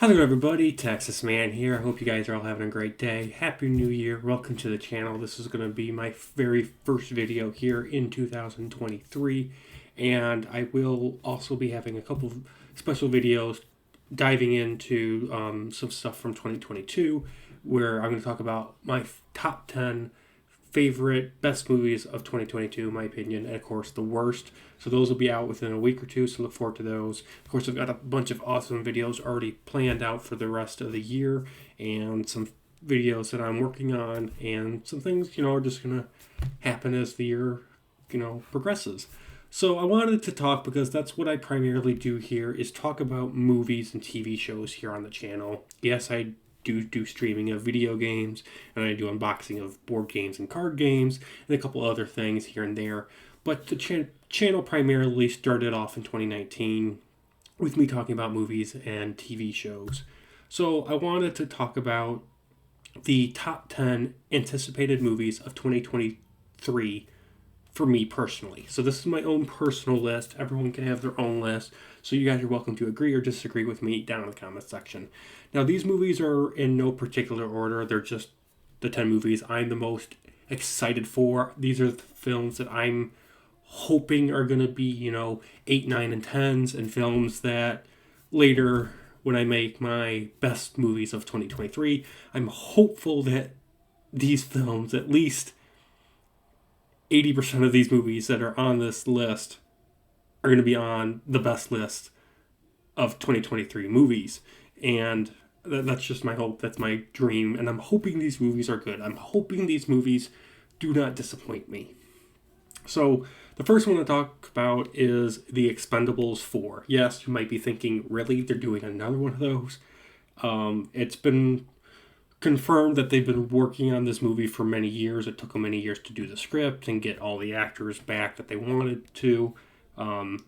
Hello everybody, Texas Man here. I hope you guys are all having a great day. Happy New Year. Welcome to the channel. This is going to be my very first video here in 2023. And I will also be having a couple of special videos diving into some stuff from 2022 where I'm going to talk about my top 10 favorite best movies of 2022, in my opinion, and of course the worst. So those will be out within a week or two, so look forward to those. Of course, I've got a bunch of awesome videos already planned out for the rest of the year, and some videos that I'm working on, and some things, are just gonna happen as the year, progresses. So I wanted to talk because that's what I primarily do here, is talk about movies and TV shows here on the channel. Yes, I do streaming of video games, and I do unboxing of board games and card games, and a couple other things here and there. But the channel primarily started off in 2019 with me talking about movies and TV shows. So I wanted to talk about the top 10 anticipated movies of 2023 for me personally. So this is my own personal list. Everyone can have their own list. So you guys are welcome to agree or disagree with me down in the comment section. Now these movies are in no particular order. They're just the 10 movies I'm the most excited for. These are the films that I'm hoping are going to be, 8, 9, and 10s, and films that later when I make my best movies of 2023, I'm hopeful that these films, at least 80% of these movies that are on this list, are going to be on the best list of 2023 movies. And that's just my hope. That's my dream. And I'm hoping these movies are good. I'm hoping these movies do not disappoint me. So the first one to talk about is The Expendables 4. Yes, you might be thinking, really? They're doing another one of those? It's been confirmed that they've been working on this movie for many years. It took them many years to do the script and get all the actors back that they wanted to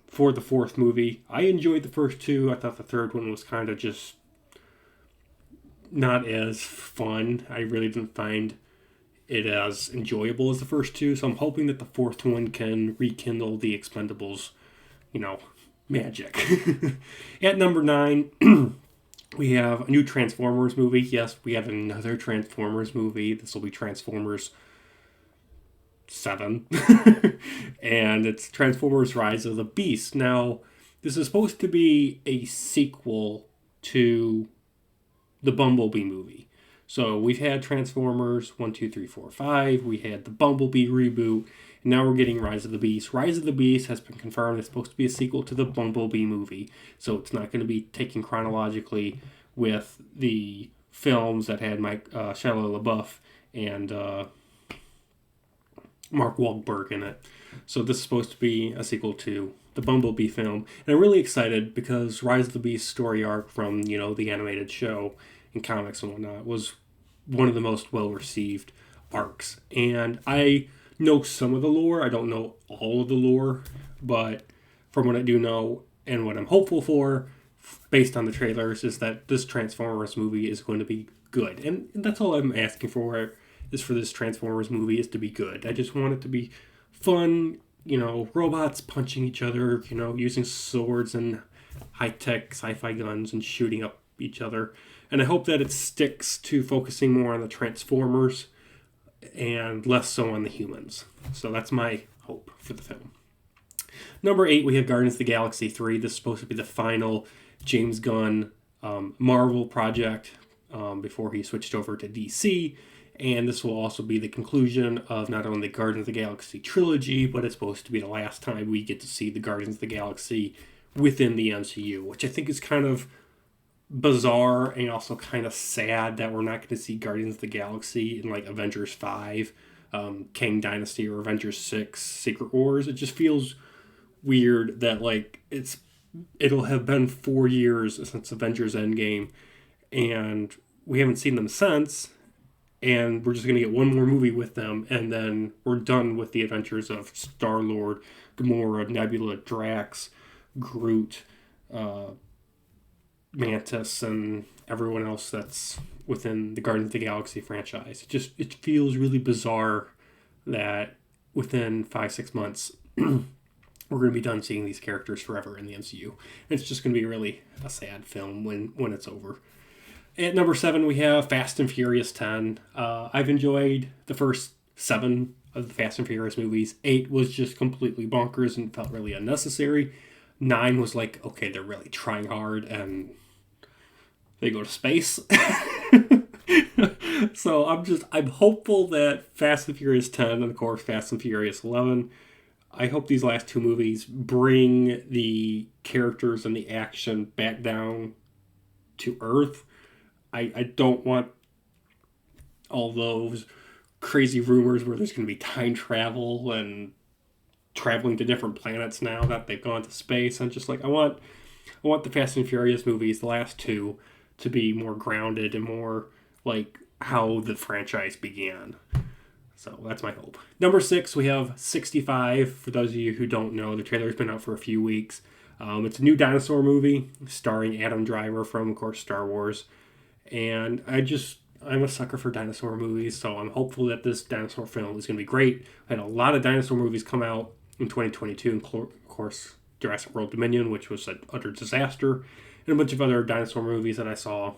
for the fourth movie. I enjoyed the first two. I thought the third one was kind of just not as fun. I really didn't find it as enjoyable as the first two. So I'm hoping that the fourth one can rekindle the Expendables, magic. At number 9, we have a new Transformers movie. Yes, we have another Transformers movie. This will be Transformers 7. And it's Transformers Rise of the Beast. Now, this is supposed to be a sequel to the Bumblebee movie. So we've had Transformers 1, 2, 3, 4, 5. We had the Bumblebee reboot. And now we're getting Rise of the Beast. Rise of the Beast has been confirmed. It's supposed to be a sequel to the Bumblebee movie. So it's not going to be taken chronologically with the films that had Shia LaBeouf and Mark Wahlberg in it. So this is supposed to be a sequel to the Bumblebee film. And I'm really excited because Rise of the Beast story arc from, the animated show and comics and whatnot was one of the most well-received arcs. And I know some of the lore. I don't know all of the lore, but from what I do know and what I'm hopeful for, based on the trailers, is that this Transformers movie is going to be good. And that's all I'm asking for, is for this Transformers movie is to be good. I just want it to be fun, robots punching each other, using swords and high-tech sci-fi guns and shooting up each other. And I hope that it sticks to focusing more on the Transformers and less so on the humans. So that's my hope for the film. Number 8, we have Guardians of the Galaxy 3. This is supposed to be the final James Gunn Marvel project before he switched over to DC. And this will also be the conclusion of not only the Guardians of the Galaxy trilogy, but it's supposed to be the last time we get to see the Guardians of the Galaxy within the MCU, which I think is kind of bizarre and also kind of sad that we're not going to see Guardians of the Galaxy in like Avengers 5, Kang Dynasty, or Avengers 6, Secret Wars. It just feels weird that it'll have been 4 years since Avengers Endgame and we haven't seen them since, and we're just going to get one more movie with them, and then we're done with the adventures of Star-Lord, Gamora, Nebula, Drax, Groot, Mantis, and everyone else that's within the Guardians of the Galaxy franchise. It feels really bizarre that within 5-6 months we're going to be done seeing these characters forever in the MCU. It's just going to be really a sad film when it's over. At number 7, we have Fast and Furious 10. I've enjoyed the first 7 of the Fast and Furious movies. 8 was just completely bonkers and felt really unnecessary. 9 was like, okay, they're really trying hard and they go to space. So I'm hopeful that Fast and Furious 10 and of course Fast and Furious 11, I hope these last 2 movies bring the characters and the action back down to Earth. I don't want all those crazy rumors where there's going to be time travel and traveling to different planets now that they've gone to space. I'm just like, I want the Fast and Furious movies, the last 2, to be more grounded and more like how the franchise began. So that's my hope. Number 6, we have 65. For those of you who don't know, the trailer's been out for a few weeks. It's a new dinosaur movie starring Adam Driver from, of course, Star Wars. And I'm a sucker for dinosaur movies, so I'm hopeful that this dinosaur film is going to be great. I had a lot of dinosaur movies come out in 2022, of course, Jurassic World Dominion, which was an utter disaster, and a bunch of other dinosaur movies that I saw,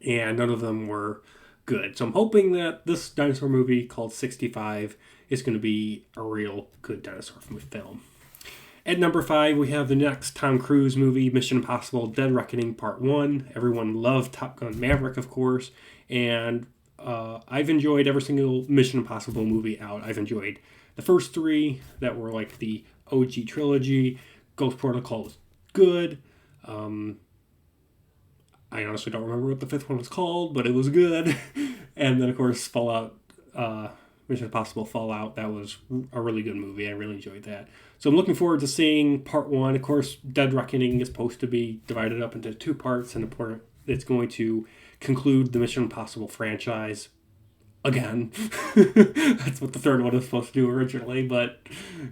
and none of them were good. So I'm hoping that this dinosaur movie called 65 is going to be a real good dinosaur film. At number 5, we have the next Tom Cruise movie, Mission Impossible Dead Reckoning Part 1. Everyone loved Top Gun Maverick, of course, and I've enjoyed every single Mission Impossible movie out. I've enjoyed the first 3 that were like the OG trilogy. Ghost Protocol was good. I honestly don't remember what the 5th one was called, but it was good. And then, of course, Fallout, Mission Impossible Fallout, that was a really good movie. I really enjoyed that. So I'm looking forward to seeing Part 1. Of course, Dead Reckoning is supposed to be divided up into 2 parts, and it's going to conclude the Mission Impossible franchise again. That's what the 3rd one was supposed to do originally, but,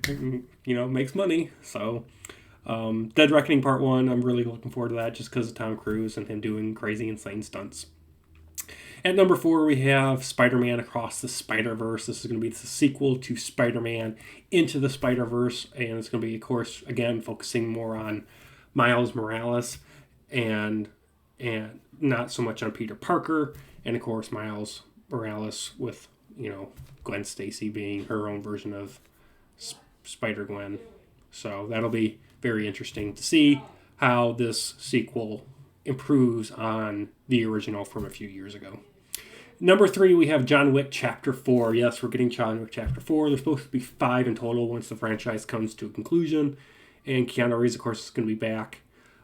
it makes money. So Dead Reckoning Part 1, I'm really looking forward to that just because of Tom Cruise and him doing crazy, insane stunts. At number 4, we have Spider-Man Across the Spider-Verse. This is going to be the sequel to Spider-Man Into the Spider-Verse, and it's going to be, of course, again, focusing more on Miles Morales and not so much on Peter Parker, and, of course, Miles Morales with, Gwen Stacy being her own version of Spider-Gwen. So that'll be very interesting to see how this sequel improves on the original from a few years ago. Number 3, we have John Wick Chapter 4. Yes, we're getting John Wick Chapter 4. There's supposed to be 5 in total once the franchise comes to a conclusion. And Keanu Reeves, of course, is going to be back.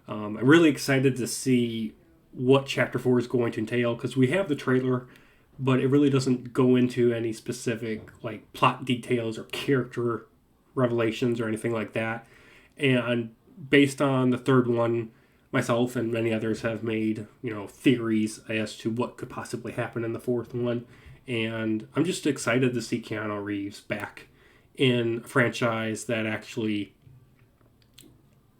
I'm really excited to see what Chapter 4 is going to entail, because we have the trailer, but it really doesn't go into any specific plot details or character revelations or anything like that. And based on the 3rd one, myself and many others have made, theories as to what could possibly happen in the 4th one. And I'm just excited to see Keanu Reeves back in a franchise that actually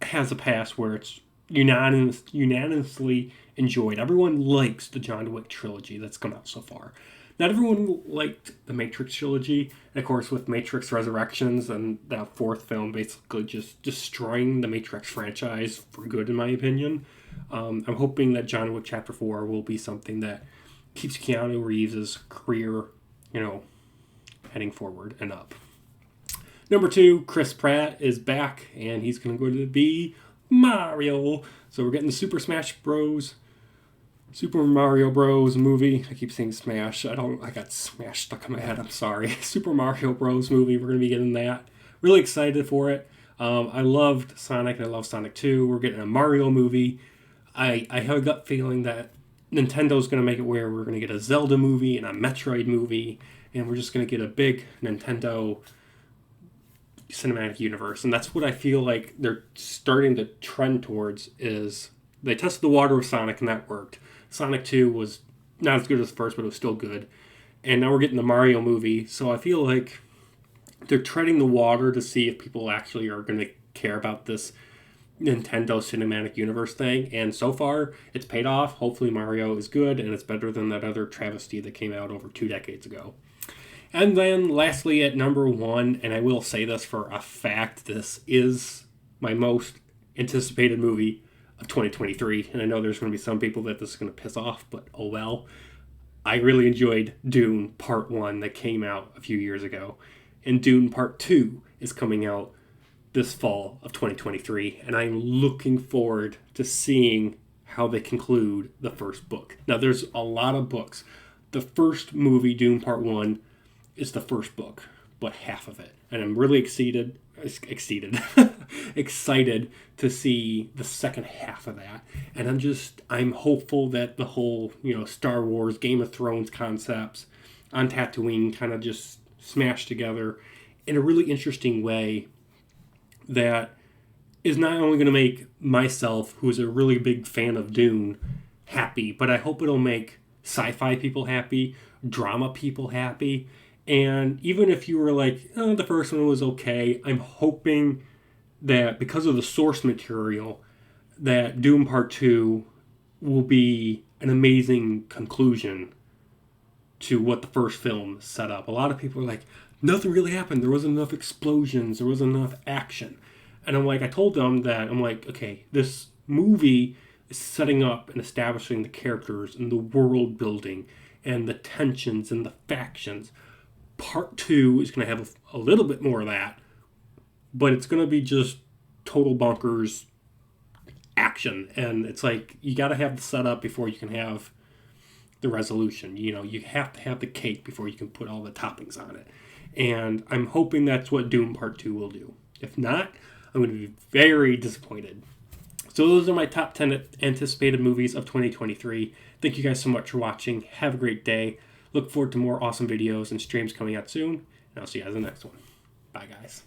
has a past where it's unanimously enjoyed. Everyone likes the John Wick trilogy that's come out so far. Not everyone liked the Matrix trilogy, and of course with Matrix Resurrections and that 4th film basically just destroying the Matrix franchise for good, in my opinion. I'm hoping that John Wick Chapter 4 will be something that keeps Keanu Reeves' career, heading forward and up. Number 2, Chris Pratt is back, and he's going to be Mario. So we're getting the Super Mario Bros. Movie. I keep saying Smash. I got Smash stuck in my head. I'm sorry. Super Mario Bros. Movie. We're going to be getting that. Really excited for it. I loved Sonic and I love Sonic 2. We're getting a Mario movie. I have a gut feeling that Nintendo's going to make it where we're going to get a Zelda movie and a Metroid movie, and we're just going to get a big Nintendo cinematic universe. And that's what I feel like they're starting to trend towards. Is they tested the water with Sonic and that worked. Sonic 2 was not as good as the first, but it was still good. And now we're getting the Mario movie, so I feel like they're treading the water to see if people actually are going to care about this Nintendo Cinematic Universe thing. And so far, it's paid off. Hopefully Mario is good, and it's better than that other travesty that came out over 2 decades ago. And then lastly at number 1, and I will say this for a fact, this is my most anticipated movie of 2023. And I know there's going to be some people that this is going to piss off, but oh well. I really enjoyed Dune Part 1 that came out a few years ago. And Dune Part 2 is coming out this fall of 2023. And I'm looking forward to seeing how they conclude the first book. Now, there's a lot of books. The first movie, Dune Part 1, is the first book, but half of it. And I'm really excited excited to see the second half of that. And I'm hopeful that the whole, Star Wars, Game of Thrones concepts on Tatooine kind of just smashed together in a really interesting way that is not only going to make myself, who's a really big fan of Dune, happy, but I hope it'll make sci-fi people happy, drama people happy. And even if you were like, oh, the first one was okay, I'm hoping that because of the source material, that Dune Part 2 will be an amazing conclusion to what the first film set up. A lot of people are like, nothing really happened. There wasn't enough explosions. There wasn't enough action. And I told them that, okay, this movie is setting up and establishing the characters and the world building and the tensions and the factions. Part 2 is going to have a little bit more of that, but it's going to be just total bonkers action. And it's like, you got to have the setup before you can have the resolution. You have to have the cake before you can put all the toppings on it. And I'm hoping that's what Dune Part 2 will do. If not, I'm going to be very disappointed. So those are my top 10 anticipated movies of 2023. Thank you guys so much for watching. Have a great day. Look forward to more awesome videos and streams coming out soon. And I'll see you guys in the next one. Bye, guys.